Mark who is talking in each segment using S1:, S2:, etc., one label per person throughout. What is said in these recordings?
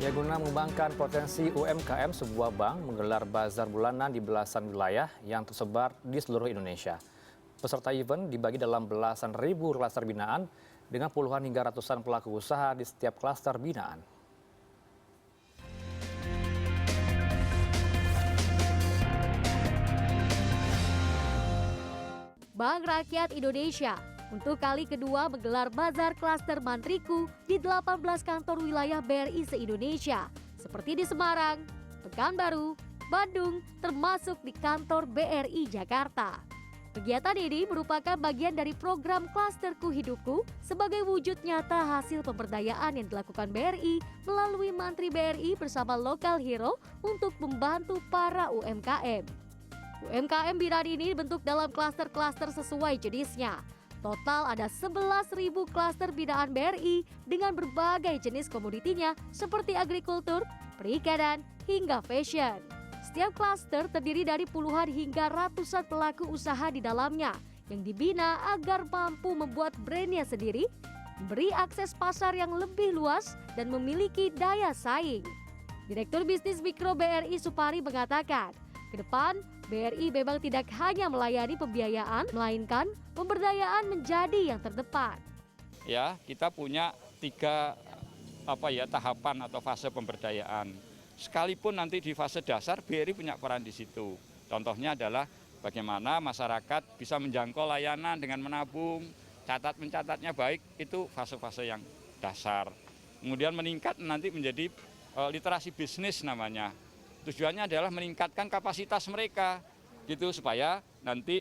S1: Ya, guna mengembangkan potensi UMKM, sebuah bank menggelar bazar bulanan di belasan wilayah yang tersebar di seluruh Indonesia. Peserta event dibagi dalam belasan ribu klaster binaan dengan puluhan hingga ratusan pelaku usaha di setiap klaster binaan.
S2: Bank Rakyat Indonesia untuk kali kedua menggelar Bazar Klaster Mantriku di 18 kantor wilayah BRI se-Indonesia, seperti di Semarang, Pekanbaru, Bandung, termasuk di kantor BRI Jakarta. Kegiatan ini merupakan bagian dari program Klasterku Hidupku sebagai wujud nyata hasil pemberdayaan yang dilakukan BRI melalui Mantri BRI bersama Local Hero untuk membantu para UMKM. UMKM binaan ini dibentuk dalam klaster-klaster sesuai jenisnya. Total ada 11.000 klaster binaan BRI dengan berbagai jenis komoditinya seperti agrikultur, perikanan, hingga fashion. Setiap klaster terdiri dari puluhan hingga ratusan pelaku usaha di dalamnya yang dibina agar mampu membuat brandnya sendiri, memberi akses pasar yang lebih luas, dan memiliki daya saing. Direktur Bisnis Mikro BRI Supari mengatakan, ke depan, BRI memang tidak hanya melayani pembiayaan, melainkan pemberdayaan menjadi yang terdepan.
S3: Ya, kita punya tiga tahapan atau fase pemberdayaan. Sekalipun nanti di fase dasar, BRI punya peran di situ. Contohnya adalah bagaimana masyarakat bisa menjangkau layanan dengan menabung, mencatatnya baik, itu fase-fase yang dasar. Kemudian meningkat nanti menjadi literasi bisnis namanya. Tujuannya adalah meningkatkan kapasitas mereka gitu supaya nanti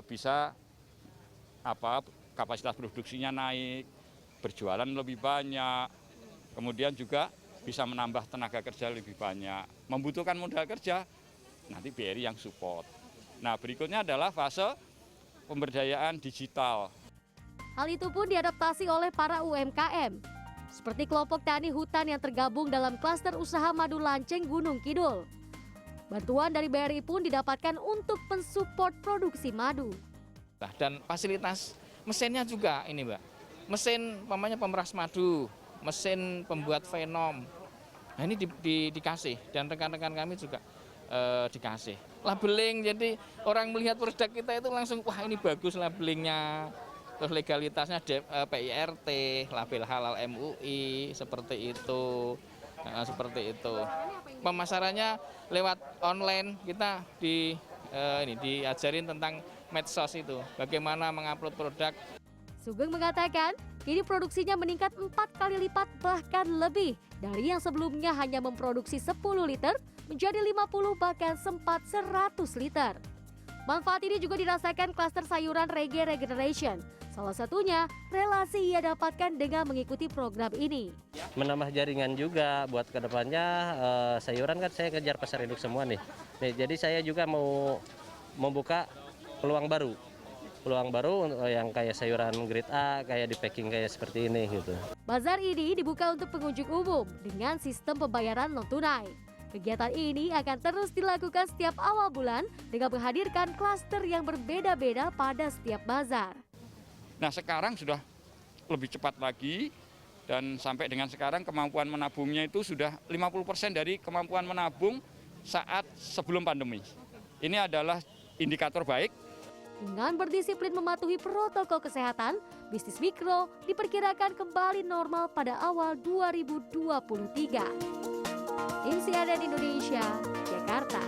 S3: bisa kapasitas produksinya naik, berjualan lebih banyak, kemudian juga bisa menambah tenaga kerja lebih banyak, membutuhkan modal kerja, nanti BRI yang support. Nah, berikutnya adalah fase pemberdayaan digital.
S2: Hal itu pun diadaptasi oleh para UMKM. Seperti kelompok tani hutan yang tergabung dalam klaster usaha madu Lanceng Gunung Kidul. Bantuan dari BRI pun didapatkan untuk mensupport produksi madu.
S4: Dan fasilitas mesinnya juga ini Mbak, mesin pemeras madu, mesin pembuat venom. Nah ini dikasih dan rekan-rekan kami juga dikasih. Labeling, jadi orang melihat produk kita itu langsung, wah ini bagus labelingnya. Terus legalitasnya PIRT, label halal MUI, seperti itu. Pemasarannya lewat online, kita diajarin tentang medsos itu, bagaimana mengupload produk.
S2: Sugeng mengatakan, kini produksinya meningkat 4 kali lipat bahkan lebih dari yang sebelumnya hanya memproduksi 10 liter menjadi 50 bahkan sempat 100 liter. Manfaat ini juga dirasakan klaster sayuran Rege Regeneration. Salah satunya, relasi ia dapatkan dengan mengikuti program ini.
S5: Menambah jaringan juga buat kedepannya, sayuran kan saya kejar pasar induk semua nih. Jadi saya juga mau membuka peluang baru yang kayak sayuran grade A, kayak di packing kayak seperti ini gitu.
S2: Bazar ini dibuka untuk pengunjung umum dengan sistem pembayaran non tunai. Kegiatan ini akan terus dilakukan setiap awal bulan dengan menghadirkan klaster yang berbeda-beda pada setiap bazar.
S3: Nah, sekarang sudah lebih cepat lagi dan sampai dengan sekarang kemampuan menabungnya itu sudah 50% dari kemampuan menabung saat sebelum pandemi. Ini adalah indikator baik.
S2: Dengan berdisiplin mematuhi protokol kesehatan, bisnis mikro diperkirakan kembali normal pada awal 2023. Tim CNN Indonesia, Jakarta.